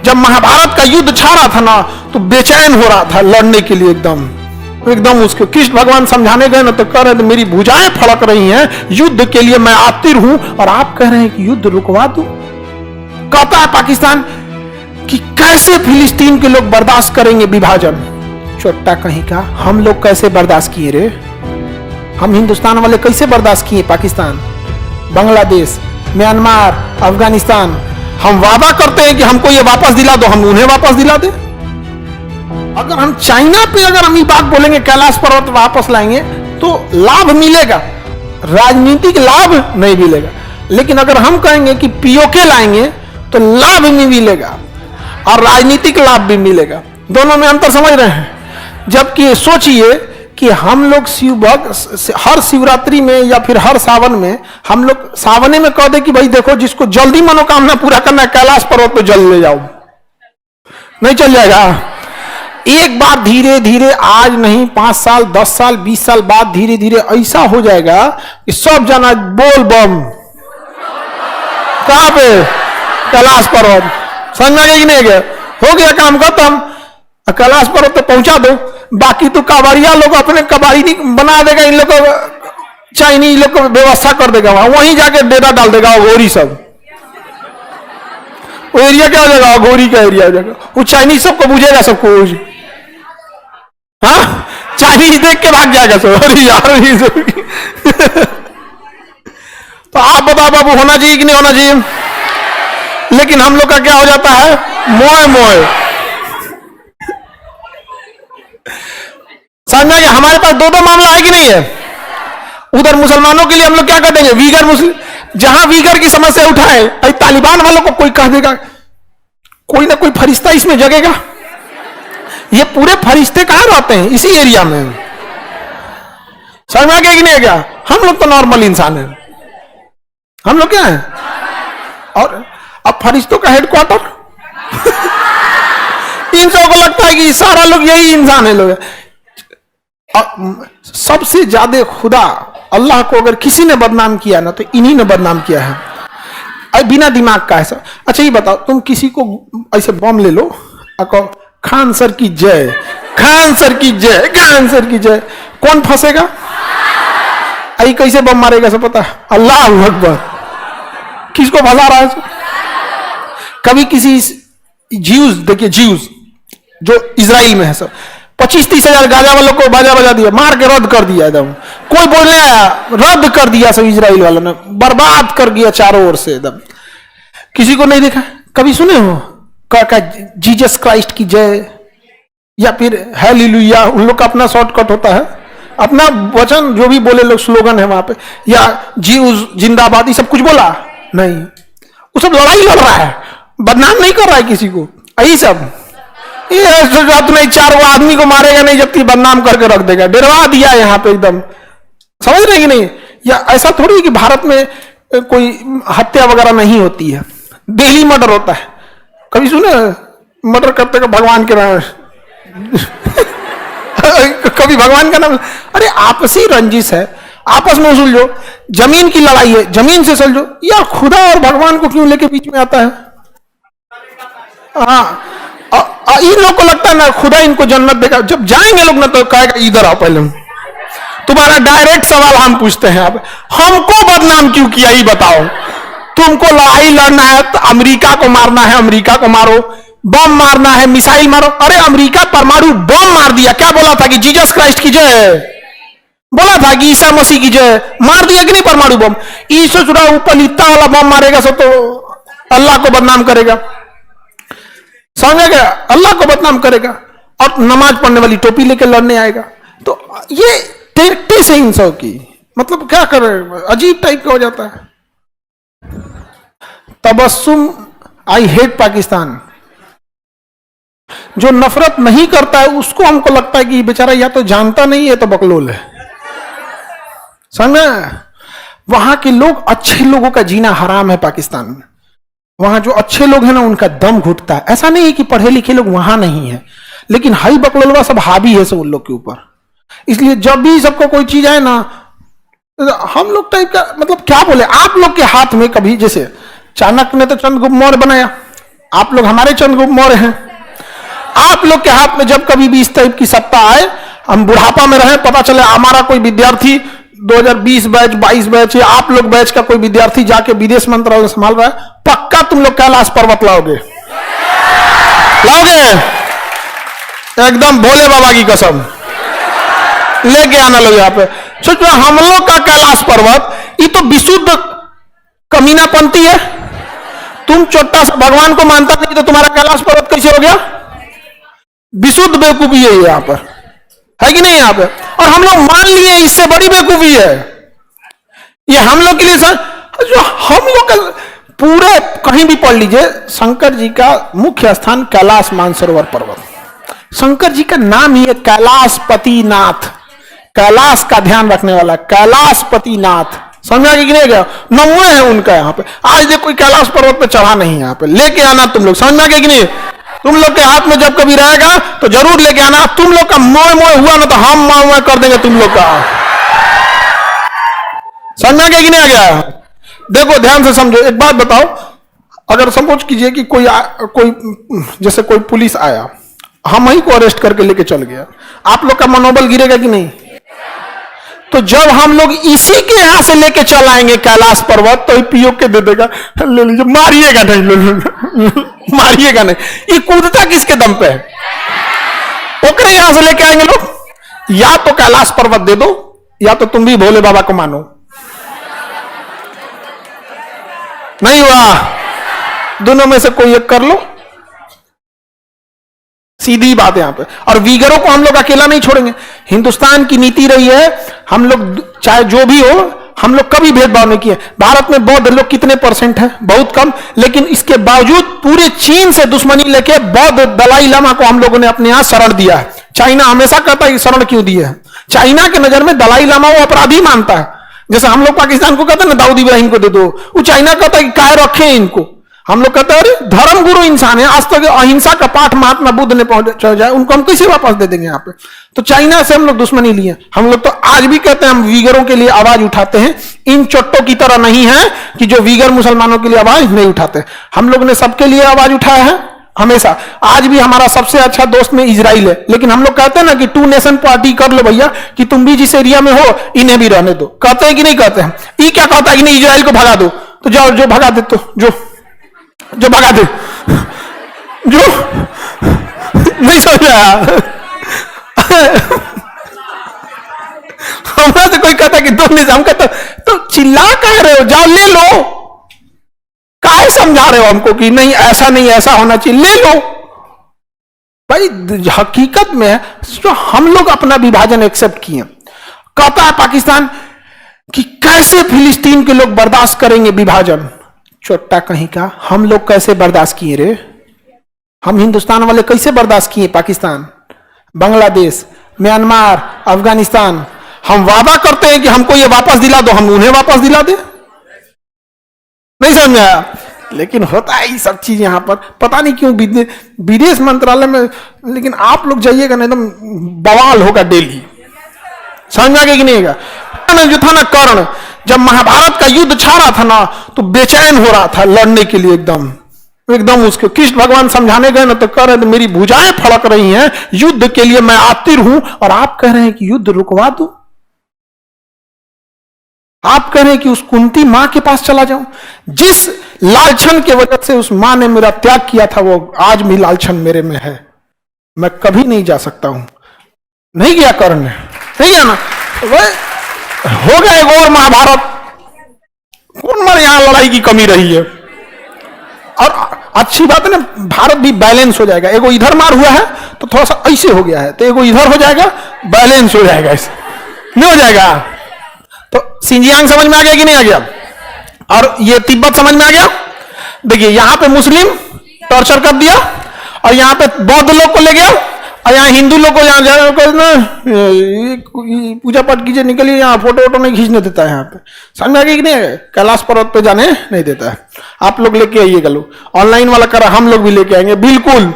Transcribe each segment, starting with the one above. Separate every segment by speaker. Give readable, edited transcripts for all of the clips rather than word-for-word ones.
Speaker 1: जब महाभारत का युद्ध छा रहा था ना तो बेचैन हो रहा था लड़ने के लिए, एकदम उसको कृष्ण भगवान समझाने गए ना तो कह रहे थे मेरी भुजाएं फड़क रही हैं, युद्ध के लिए मैं आतिर हूं और आप कह रहे हैं कि युद्ध रुकवा दो। कहता है पाकिस्तान कि कैसे फिलिस्तीन के लोग बर्दाश्त करेंगे विभाजन। छोटा कहीं का, हम लोग कैसे बर्दाश्त किए रे? हम हिंदुस्तान वाले कैसे बर्दाश्त किए? पाकिस्तान, बांग्लादेश, म्यांमार, अफगानिस्तान, हम वादा करते हैं कि हमको ये वापस दिला दो, हम उन्हें वापस दिला दे। अगर हम चाइना पे अगर हम ये बात बोलेंगे कैलाश पर्वत वापस लाएंगे तो लाभ मिलेगा, राजनीतिक लाभ नहीं मिलेगा। लेकिन अगर हम कहेंगे कि पीओके लाएंगे तो लाभ भी मिलेगा और राजनीतिक लाभ भी मिलेगा। दोनों में अंतर समझ रहे हैं? जबकि सोचिए कि हम लोग हर शिवरात्रि में या फिर हर सावन में हम लोग सावने में कह दे कि भाई देखो जिसको जल्दी मनोकामना पूरा करना है कैलाश पर्वत पे जल ले जाओ, नहीं चल जाएगा। एक बार धीरे धीरे, आज नहीं 5 साल 10 साल 20 साल बाद धीरे धीरे ऐसा हो जाएगा कि सब जना बोल बम। कहां पे? कैलाश पर्वत। समझ में कि नहीं गया? हो गया काम खत्म, कैलाश पर्वत तो पहुंचा दो, बाकी तो कांवड़िया लोग अपने कबाड़ी बना देगा, इन लोग को चाइनीज लोग को व्यवस्था कर देगा, वहीं जाके डेरा डाल देगा घोरी सब। वो एरिया क्या हो जाएगा? घोरी का एरिया हो जाएगा। वो चाइनीज सबको बुझेगा सब कुछ। हाँ, चाइनीज देख के भाग जाएगा सब। अरे यार तो आप बताओ बाबू, होना चाहिए कि नहीं होना चाहिए? लेकिन हम लोग का क्या हो जाता है? मोए मोए। समझा? हमारे पास दो मामला है कि नहीं है? उधर मुसलमानों के लिए हम लोग क्या कर देंगे? वीगर मुस्लिम, जहां वीगर की समस्या उठाए तालिबान वालों को कोई कह देगा, कोई ना कोई फरिश्ता इसमें जगेगा। ये पूरे फरिश्ते कहां रहते हैं? इसी एरिया में। समझ में आ गया कि नहीं गया? हम लोग तो नॉर्मल इंसान हैं, हम लोग क्या हैं? और अब फरिश्तों का हेडक्वार्टर इन सबों को लगता है कि सारा लोग यही इंसान है लोग। सबसे ज्यादा खुदा अल्लाह को अगर किसी ने बदनाम किया ना तो इन्हीं ने बदनाम किया है, बिना दिमाग का है सब। अच्छा ये बताओ, तुम किसी को ऐसे बम ले लो और कहो खान सर की जय, खान सर की जय, खान सर की जय, कौन फंसेगा? आई कैसे बम मारेगा सब पता है? अल्लाह अकबर। किसको फंसा रहा है? कभी किसी ज्यूज, देखिए ज्यूज जो इजराइल में है सब 25-30 हजार गाजा वालों को बजा दिया, मार के रद्द कर दिया एकदम। कोई बोलने आया, रद्द कर दिया सब इजराइल वालों ने, बर्बाद कर दिया चारों ओर से एकदम। किसी को नहीं देखा? कभी सुने हो का जीसस क्राइस्ट की जय या फिर हालेलुया? उन लोग का अपना शॉर्टकट होता है, अपना वचन जो भी बोले लोग स्लोगन है वहां पे, या जीव जिंदाबाद, ये सब कुछ बोला नहीं। वो सब लड़ाई लड़ रहा है, बदनाम नहीं कर रहा है किसी को। यही सब ये नहीं, 4 आदमी को मारेगा नहीं जबकि बदनाम करके रख देगा, डरवा दिया यहाँ पे एकदम। समझ रहे कि नहीं? या ऐसा थोड़ी कि भारत में कोई हत्या वगैरह नहीं होती है, डेली मर्डर होता है। कभी सुने मर्डर करते का भगवान के नाम कभी भगवान का नाम? अरे आपसी रंजिश है, आपस में सुलझो। जमीन की लड़ाई है, जमीन से सुलझो। यार खुदा और भगवान को क्यों लेके बीच में आता है? हाँ, इन लोग को लगता है ना खुदा इनको जन्नत देगा। जब जाएंगे लोग ना तो कहेगा इधर आओ पहले, तुम्हारा डायरेक्ट सवाल हम पूछते हैं, अब हमको बदनाम क्यों किया ये बताओ। तुमको लड़ाई लड़ना है तो अमेरिका को मारना है, अमेरिका को मारो। बम मारना है, मिसाइल मारो। अरे अमेरिका परमाणु बम मार दिया, क्या बोला था कि जीसस क्राइस्ट की जय, बोला था कि ईसा मसीह की जय, मार दिया कि नहीं परमाणु बम? ईसा चुरा ऊपर इतना वाला बम मारेगा सब तो अल्लाह को बदनाम करेगा। समझ गया? अल्लाह को बदनाम करेगा और नमाज पढ़ने वाली टोपी लेकर लड़ने आएगा। तो ये टैक्टिस है इन सब की, मतलब क्या करे, अजीब टाइप का हो जाता है। Tabassum, I hate Pakistan. जो नफरत नहीं करता है उसको हमको लगता है कि बेचारा या तो जानता नहीं है तो बकलोल है। समझ? वहां के लोग, अच्छे लोगों का जीना हराम है पाकिस्तान में। वहां जो अच्छे लोग हैं ना उनका दम घुटता है। ऐसा नहीं है कि पढ़े लिखे लोग वहां नहीं है, लेकिन हाई बकलोलवा सब हावी है सब उन लोग के ऊपर। इसलिए जब भी सबको कोई चीज आए ना, हम लोग टाइप का, मतलब क्या बोले, आप लोग के हाथ में कभी, जैसे चाणक्य ने तो चंद्रगुप्त मौर्य बनाया, आप लोग हमारे चंद्रगुप्त मौर्य हैं। आप लोग के हाथ में जब कभी भी इस टाइप की सत्ता आए, हम बुढ़ापा में रहे, पता चले हमारा कोई विद्यार्थी 2020 बैच 22 बैच या आप लोग बैच का कोई विद्यार्थी जाके विदेश मंत्रालय संभाल रहा है, पक्का तुम लोग कैलाश पर्वत लाओगे, लाओगे एकदम भोले बाबा की कसम लेके आना लोग यहाँ पे। सोचो हम लोग का कैलाश पर्वत ये तो विशुद्ध कमीनापंथी है। तुम छोटा सा भगवान को मानता नहीं तो तुम्हारा कैलाश पर्वत कैसे हो गया? विशुद्ध बेवकूफी है यहाँ पर, है कि नहीं यहाँ पे? और हम लोग मान लिए, इससे बड़ी बेवकूफी है ये हम लोग के लिए। जो हम लोग का पूरे कहीं भी पढ़ लीजिए, शंकर जी का मुख्य स्थान कैलाश मानसरोवर पर्वत, शंकर जी का नाम ही है कैलाशपतिनाथ, कैलाश का ध्यान रखने वाला कैलाशपतिनाथ। समझा कि नहीं गया? नमूना है उनका यहाँ पे। आज देखो कोई कैलाश पर्वत पे चढ़ा नहीं, यहाँ पे लेके आना तुम लोग। समझ में कि नहीं? तुम लोग के हाथ में जब कभी रहेगा तो जरूर लेके आना। तुम लोग का मोय मोय हुआ ना तो हम मोय कर देंगे तुम लोग का। समझ में कि नहीं आ गया? देखो ध्यान से समझो, एक बात बताओ, अगर सपोज कीजिए कि कोई जैसे कोई पुलिस आया, हम ही को अरेस्ट करके लेके चल गया, आप लोग का मनोबल गिरेगा कि नहीं? तो जब हम लोग इसी के यहां से लेके चल आएंगे कैलाश पर्वत, तो पीओ के दे देगा, ले लीजिए, मारिएगा नहीं, मारिएगा नहीं। ये कूदता किसके दम पे है? ओकरे यहां से लेके आएंगे लोग। या तो कैलाश पर्वत दे दो, या तो तुम भी भोले बाबा को मानो। नहीं हुआ, दोनों में से कोई एक कर लो, सीधी बात है यहां पे। और वीगरों को हम लोग अकेला नहीं छोड़ेंगे। हिंदुस्तान की नीति रही है, हम लोग चाहे जो भी हो, हम लोग कभी भेदभाव नहीं किए। भारत में बौद्ध लोग कितने परसेंट हैं? बहुत कम। लेकिन इसके बावजूद पूरे चीन से दुश्मनी लेके बौद्ध दलाई लामा को हम लोगों ने अपने यहां शरण दिया है। चाइना हमेशा कहता है शरण क्यों दिया है? चाइना के नजर में दलाई लामा वो अपराधी मानता है। जैसे हम लोग पाकिस्तान को कहते हैं ना दाऊद इब्राहिम को दे दो, वो चाइना कहता है कि काय रखे इनको। हम लोग कहते हैं अरे धर्म गुरु इंसान है, आज तक अहिंसा का पाठ महात्मा बुद्ध ने पहुंचा जाए, उनको हम कैसे वापस दे देंगे यहाँ पे? तो चाइना से हम लोग दुश्मनी लिए। हम लोग तो आज भी कहते हैं हम वीगरों के लिए आवाज उठाते हैं। इन चोट्टों की तरह नहीं है कि जो वीगर मुसलमानों के लिए आवाज नहीं उठाते। हम लोग ने सबके लिए आवाज उठाया है हमेशा। आज भी हमारा सबसे अच्छा दोस्त में इजराइल है, लेकिन हम लोग कहते हैं ना कि 2 नेशन पार्टी कर लो भैया, कि तुम भी जिस एरिया में हो इन्हें भी रहने दो। कहते हैं कि नहीं कहते हैं? ये क्या कहता है कि नहीं इजराइल को भगा दो, तो जाओ, जो भगा दे तो जो भगा दे, जो नहीं समझा। हमारा तो कोई कहता कि दो निजाम कहता, तो चिल्ला कह रहे हो, जाओ ले लो। काहे समझा रहे हो हमको कि नहीं ऐसा नहीं ऐसा होना चाहिए? ले लो भाई। हकीकत में तो हम लोग अपना विभाजन एक्सेप्ट किए। कहता है पाकिस्तान कि कैसे फिलिस्तीन के लोग बर्दाश्त करेंगे विभाजन? छोटा कहीं का, हम लोग कैसे बर्दाश्त किए रे? हम हिंदुस्तान वाले कैसे बर्दाश्त किए? पाकिस्तान, बांग्लादेश, म्यांमार, अफगानिस्तान, हम वादा करते हैं कि हमको ये वापस दिला दो, हम उन्हें वापस दिला दे। नहीं समझ में आया? लेकिन होता है ये सब चीज यहाँ पर, पता नहीं क्यों विदेश मंत्रालय में। लेकिन आप लोग जाइएगा ना, एकदम बवाल होगा डेली। समझ में आ गया कि नहीं? जो था ना कर्ण, जब महाभारत का युद्ध छा रहा था ना, तो बेचैन हो रहा था लड़ने के लिए। एकदम उसके कृष्ण भगवान समझाने गए ना, तो कह रहे मेरी भुजाएं फड़क रही हैं, युद्ध के लिए मैं आतिर हूं, और आप कह रहे हैं कि युद्ध रुकवा दो। आप कह रहे हैं कि उस कुंती मां के पास चला जाऊं। जिस लालछन के वजह से उस मां ने मेरा त्याग किया था, वो आज भी लालछन मेरे में है। मैं कभी नहीं जा सकता हूं। नहीं गया कर्ण ने, नहीं गया ना, हो गया एक और महाभारत। कौन मर यहां लड़ाई की कमी रही है? और अच्छी बात है ना, भारत भी बैलेंस हो जाएगा। एगो इधर मार हुआ है तो थोड़ा सा ऐसे हो गया है, तो एगो इधर हो जाएगा, बैलेंस हो जाएगा। ऐसे नहीं हो जाएगा? तो सिंजियांग समझ में आ गया कि नहीं आ गया? और ये तिब्बत समझ में आ गया? देखिए यहां पे मुस्लिम टॉर्चर कर दिया, और यहां पे बौद्ध लोग को ले गया, और यहाँ हिंदू लोग को यहाँ जाकर ना पूजा पाठ कीजिए, निकलिए, यहाँ फोटो वोटो नहीं खींचने देता है। यहाँ पे समझ में आ गया कि नहीं? कैलाश पर्वत पे जाने नहीं देता है। आप लोग लेके आइएगा, लोग ऑनलाइन वाला करा, हम लोग भी लेके आएंगे बिल्कुल।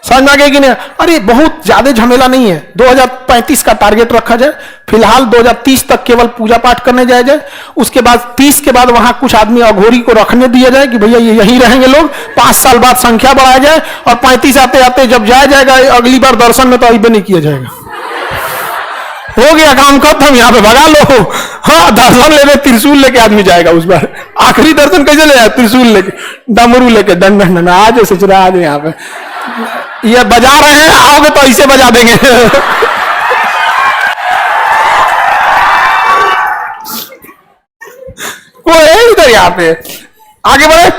Speaker 1: समझ में आ गया कि नहीं? अरे बहुत ज्यादा झमेला नहीं है, 2035 का टारगेट रखा जाए, फिलहाल 2030 तक केवल पूजा पाठ करने जाया जाए, उसके बाद 30 के बाद वहां कुछ आदमी अघोरी को रखने दिया जाए कि भैया ये यहीं रहेंगे लोग, 5 साल बाद संख्या बढ़ाया जाए, और 35 आते आते जब जाया जाएगा अगली बार दर्शन में तो अभी नहीं किया जाएगा। हो गया काम खत्म, यहाँ पे भगा लो। हाँ, दर्शन लेने त्रिशूल लेके आदमी जाएगा उस बार, आखिरी दर्शन कैसे ले जाए? त्रिशूल लेके, डमरू लेके, डंड डंड, आज सचरा आज यहाँ पे ये बजा रहे हैं, आओगे तो ऐसे बजा देंगे। वो है इधर, यहाँ पे आगे बढ़े।